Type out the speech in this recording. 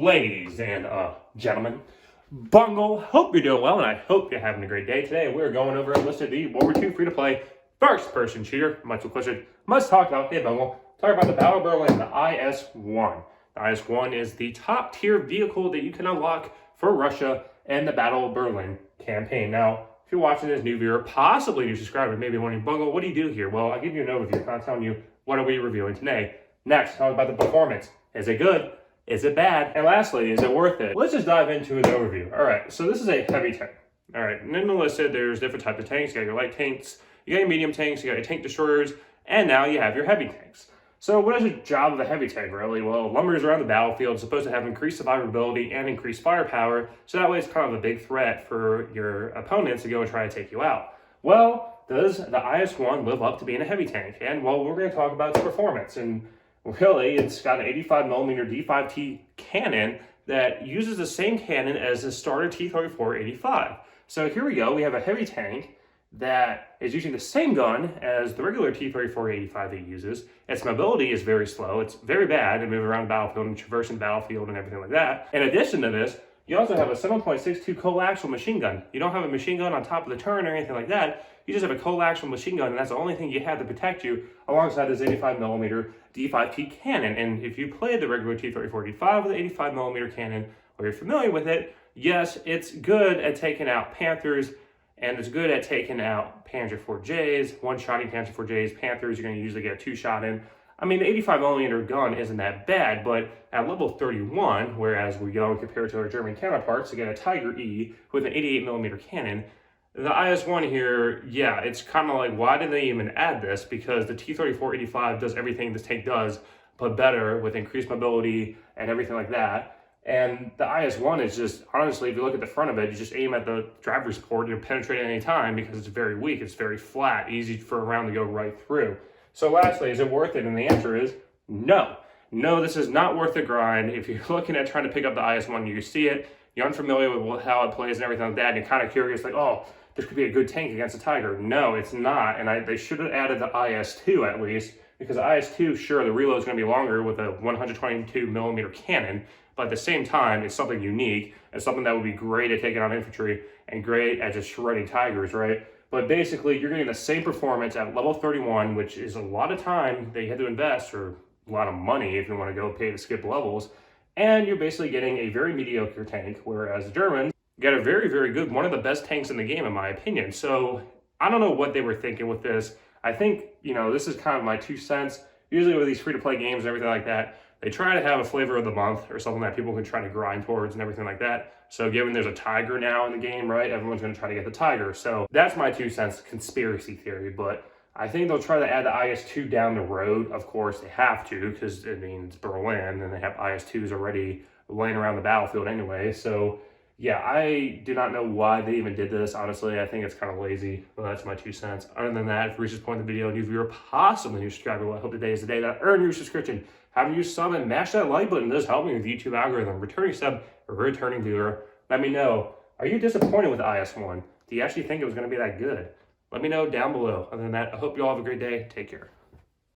Ladies and gentlemen, Bungle, hope you're doing well, and I hope you're having a great day. Today, we're going over Enlisted, the World War II free-to-play first-person shooter. Much requested. Let's talk about, hey Bungle, talk about the Battle of Berlin, the IS-1. The IS-1 is the top-tier vehicle that you can unlock for Russia and the Battle of Berlin campaign. Now, if you're watching this new viewer, possibly new subscriber, maybe wondering, Bungle, what do you do here? Well, I'll give you an overview. I'm telling you what are we reviewing today. Next, talk about the performance. Is it good? Is it bad? And lastly, is it worth it? Let's just dive into the overview. All right, so this is a heavy tank. All right, and in Enlisted, there's different types of tanks. You got your light tanks, you got your medium tanks, you got your tank destroyers, and now you have your heavy tanks. So what is the job of a heavy tank, really? Well, lumbers around the battlefield. It's supposed to have increased survivability and increased firepower, so that way it's kind of a big threat for your opponents to go and try to take you out. Well, does the IS-1 live up to being a heavy tank? And, well, we're going to talk about its performance. And really, it's got an 85mm D5T cannon that uses the same cannon as the starter T-34-85. So here we go. We have a heavy tank that is using the same gun as the regular T-34-85 that it uses. Its mobility is very slow. It's very bad to move around the battlefield and traversing the battlefield and everything like that. In addition to this, you also have a 7.62 coaxial machine gun. You don't have a machine gun on top of the turret or anything like that. You just have a coaxial machine gun, and that's the only thing you have to protect you alongside this 85mm D5T cannon. And if you played the regular T-34-85 with the 85mm cannon, or you're familiar with it, yes, it's good at taking out Panthers, and it's good at taking out Panzer IV-Js, one-shotting Panzer IV-Js. Panthers, you're going to usually get a two-shot in. I mean, the 85mm gun isn't that bad, but at level 31, whereas we go compared to our German counterparts to get a Tiger E with an 88mm cannon, the IS-1 here, yeah, it's kind of like, why did they even add this? Because the T-34-85 does everything this tank does, but better with increased mobility and everything like that. And the IS-1 is just, honestly, if you look at the front of it, you just aim at the driver's port, you'll penetrate at any time because it's very weak, it's very flat, easy for a round to go right through. So lastly, is it worth it? And the answer is no. No, this is not worth the grind. If you're looking at trying to pick up the IS-1, you see it, you're unfamiliar with how it plays and everything like that, and you're kind of curious, like, oh, this could be a good tank against a Tiger. No, it's not, and they should have added the IS-2 at least, because the IS-2, sure, the reload is going to be longer with a 122mm cannon, but at the same time, it's something unique, and something that would be great at taking out infantry, and great at just shredding Tigers, right? But basically, you're getting the same performance at level 31, which is a lot of time that you had to invest, or a lot of money if you want to go pay to skip levels, and you're basically getting a very mediocre tank, whereas the Germans got a very, very good, one of the best tanks in the game, in my opinion. So I don't know what they were thinking with this. I think, you know, this is kind of my 2 cents. Usually with these free-to-play games and everything like that, they try to have a flavor of the month or something that people can try to grind towards and everything like that. So given there's a Tiger now in the game, right, everyone's going to try to get the Tiger. So that's my 2 cents conspiracy theory. But I think they'll try to add the IS-2 down the road. Of course, they have to, because it means Berlin, and they have IS-2s already laying around the battlefield anyway. So yeah, I do not know why they even did this. Honestly, I think it's kind of lazy. Well, that's my 2 cents. Other than that, if you reach this point in the video, new viewer, possibly new subscriber, well, I hope today is the day that I earn your subscription. Have you sub and mash that like button. It does help me with the YouTube algorithm. Returning sub or returning viewer, let me know. Are you disappointed with the IS-1? Do you actually think it was going to be that good? Let me know down below. Other than that, I hope you all have a great day. Take care.